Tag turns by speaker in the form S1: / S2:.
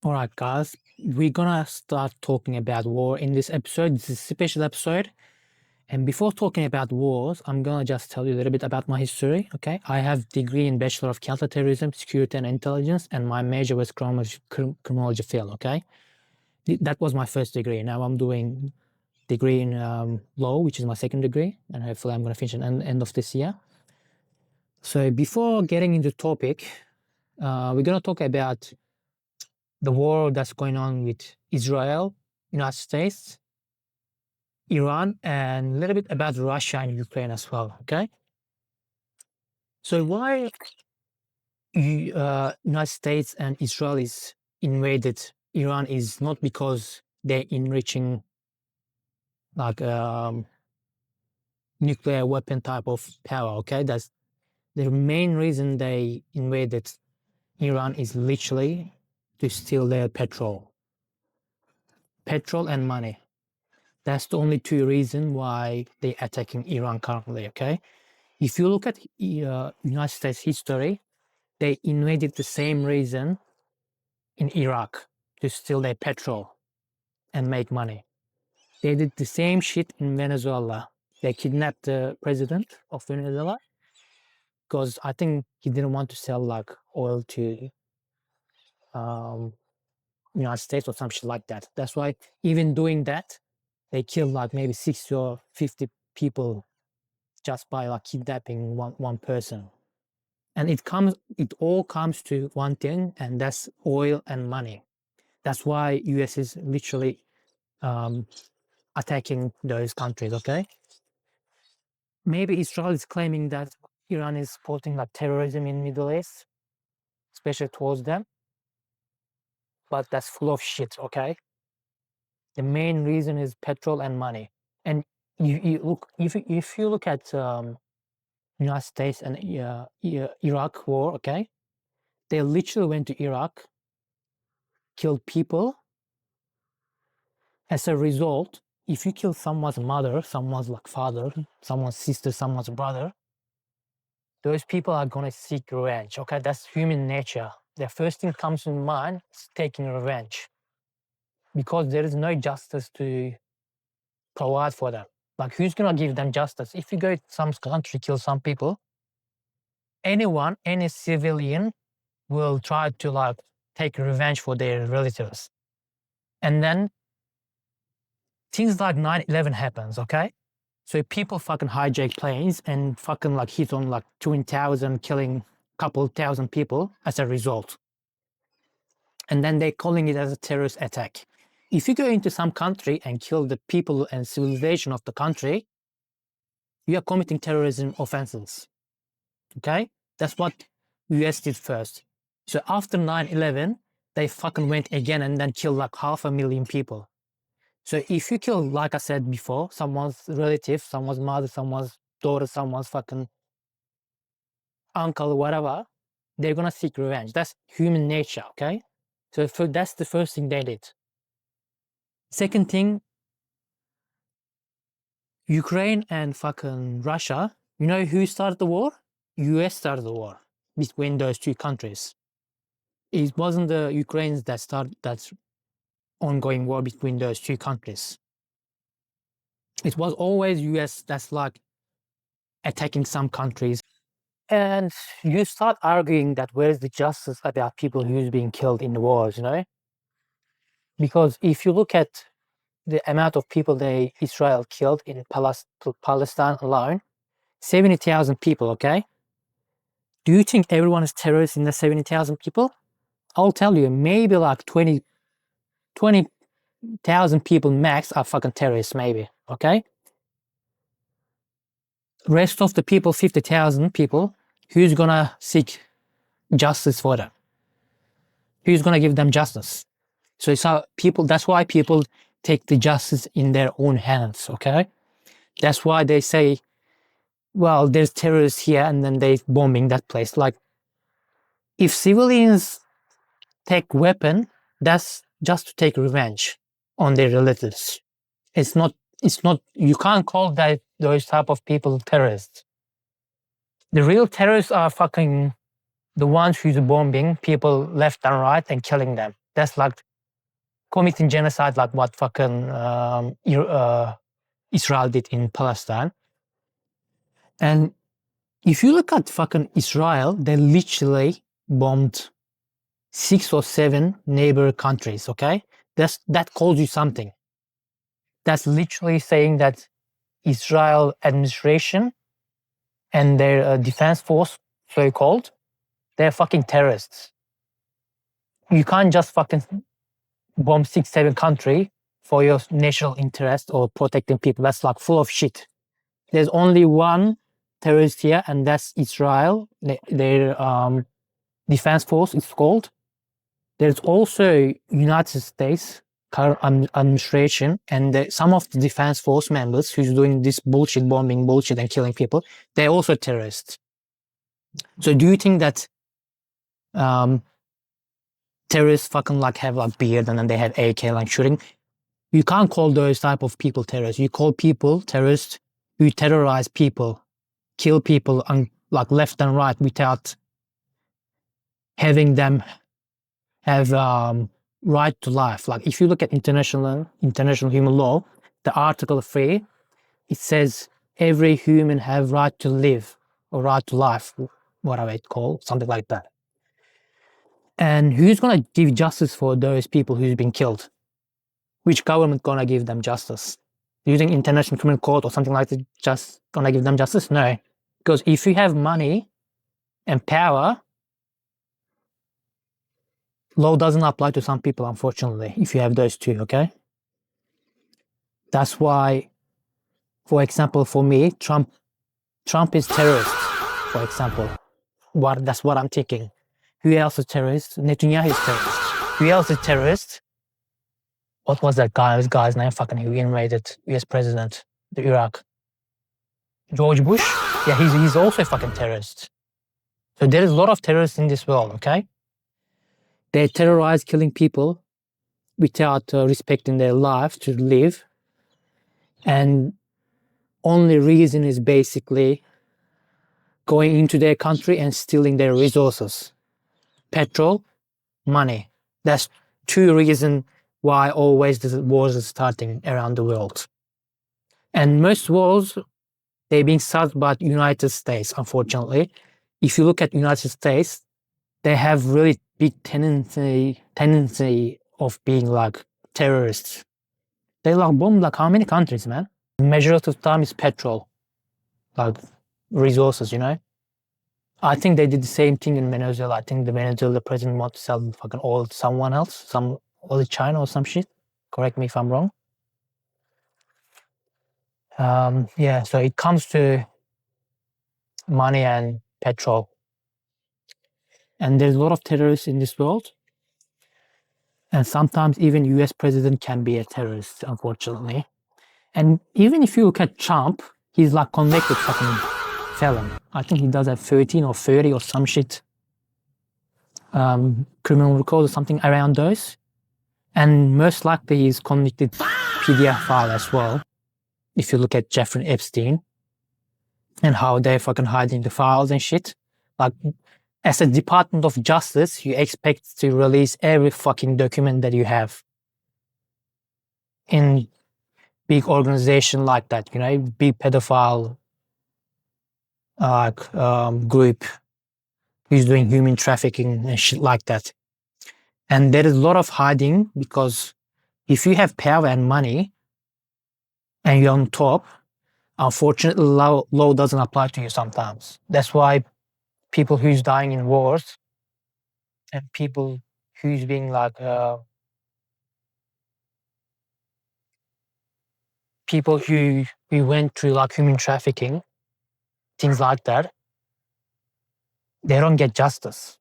S1: All right, guys, we're gonna start talking about war in this episode. This is a special episode. And before talking about wars, I'm gonna just tell you a little bit about my history, okay? I have degree in Bachelor of Counterterrorism, Security and Intelligence, and my major was criminology field, okay? That was my first degree. Now I'm doing degree in law, which is my second degree, and hopefully I'm gonna finish at the end of this year. So before getting into topic, we're gonna talk about the war that's going on with Israel, United States, Iran, and a little bit about Russia and Ukraine as well, okay? So why United States and Israel is invaded Iran is not because they're enriching like nuclear weapon type of power, okay? That's the main reason they invaded Iran is literally to steal their petrol and money. That's the only two reasons why they're attacking Iran currently, okay? If you look at United States history, they invaded the same reason in Iraq to steal their petrol and make money. They did the same shit in Venezuela. They kidnapped the president of Venezuela because I think he didn't want to sell like oil to United States or some shit like that. That's why even doing that, they killed like maybe 60 or 50 people just by like kidnapping one person. And it all comes to one thing, and that's oil and money. That's why US is literally attacking those countries, okay? Maybe Israel is claiming that Iran is supporting like terrorism in Middle East, especially towards them. But that's full of shit, okay? The main reason is petrol and money. And you look if you look at United States and Iraq war, okay? They literally went to Iraq, killed people. As a result, if you kill someone's mother, someone's like father, someone's sister, someone's brother, those people are gonna seek revenge, okay? That's human nature. The first thing comes in mind is taking revenge because there is no justice to provide for them. Like, who's gonna give them justice? If you go to some country, kill some people, anyone, any civilian will try to like take revenge for their relatives. And then things like 9/11 happens, okay? So people fucking hijack planes and fucking like hit on like Twin Towers and killing a couple thousand people as a result. And then they're calling it as a terrorist attack. If you go into some country and kill the people and civilization of the country, you are committing terrorism offenses. Okay? That's what US did first. So after 9/11, they fucking went again and then killed like 500,000 people. So if you kill, like I said before, someone's relative, someone's mother, someone's daughter, someone's fucking uncle, whatever, they're gonna seek revenge. That's human nature, okay? So that's the first thing they did. Second thing, Ukraine and fucking Russia, you know who started the war? US started the war between those two countries. It wasn't the Ukrainians that started that ongoing war between those two countries. It was always US that's like attacking some countries. And you start arguing that where's the justice about people who's being killed in the wars, you know? Because if you look at the amount of people Israel killed in Palestine alone, 70,000 people, okay? Do you think everyone is terrorists in the 70,000 people? I'll tell you, maybe like 20,000 people max are fucking terrorists, maybe, okay? Rest of the people, 50,000 people, who's gonna seek justice for them? Who's gonna give them justice? So it's how people, that's why people take the justice in their own hands, okay? That's why they say, well, there's terrorists here and then they bombing that place. Like, if civilians take weapon, that's just to take revenge on their relatives. It's not, you can't call those type of people terrorists. The real terrorists are fucking the ones who's bombing people left and right and killing them. That's like committing genocide, like what fucking Israel did in Palestine. And if you look at fucking Israel, they literally bombed 6 or 7 neighbor countries, okay? That calls you something. That's literally saying that Israel administration and their defense force, so-called, they're fucking terrorists. You can't just fucking bomb 6, 7 country for your national interest or protecting people. That's like full of shit. There's only one terrorist here, and that's Israel. Their defense force is called. There's also United States current administration, and some of the defense force members who's doing this bullshit, bombing bullshit and killing people, they're also terrorists. So do you think that terrorists fucking like have like beard and then they have AK like shooting? You can't call those type of people terrorists. You call people terrorists who terrorize people, kill people on like left and right without having them have right to life. Like if you look at international human law, the Article 3, it says every human have right to live or right to life, whatever it's called, something like that. And who's gonna give justice for those people who's been killed? Which government gonna give them justice? Using International Criminal Court or something like that, just gonna give them justice? No. Because if you have money and power, law doesn't apply to some people, unfortunately, if you have those two, okay? That's why, for example, for me, Trump is terrorist, for example. That's what I'm thinking. Who else is terrorist? Netanyahu is terrorist. Who else is terrorist? What was that guy's name? Fucking who invaded US president, the Iraq? George Bush? Yeah, he's also a fucking terrorist. So there is a lot of terrorists in this world, okay? They terrorize killing people without respecting their life to live. And only reason is basically going into their country and stealing their resources. Petrol, money. That's 2 reasons why always the wars are starting around the world. And most wars, they're being started by the United States, unfortunately. If you look at United States, they have really big tendency of being like terrorists. They like bomb like how many countries, man? The majority of the time is petrol, like resources, you know? I think they did the same thing in Venezuela. I think the Venezuela president wants to sell fucking oil to someone else, oil to China or some shit. Correct me if I'm wrong. Yeah, so it comes to money and petrol. And there's a lot of terrorists in this world. And sometimes even US president can be a terrorist, unfortunately. And even if you look at Trump, he's like convicted fucking felon. I think he does have 13 or 30 or some shit criminal record or something around those. And most likely he's convicted pedophile as well. If you look at Jeffrey Epstein and how they're fucking hiding the files and shit. Like, as a Department of Justice, you expect to release every fucking document that you have in big organization like that, you know, big pedophile group who's doing human trafficking and shit like that. And there is a lot of hiding because if you have power and money and you're on top, unfortunately, law doesn't apply to you sometimes. That's why people who's dying in wars and people who's being like people who went through like human trafficking, things like that, they don't get justice.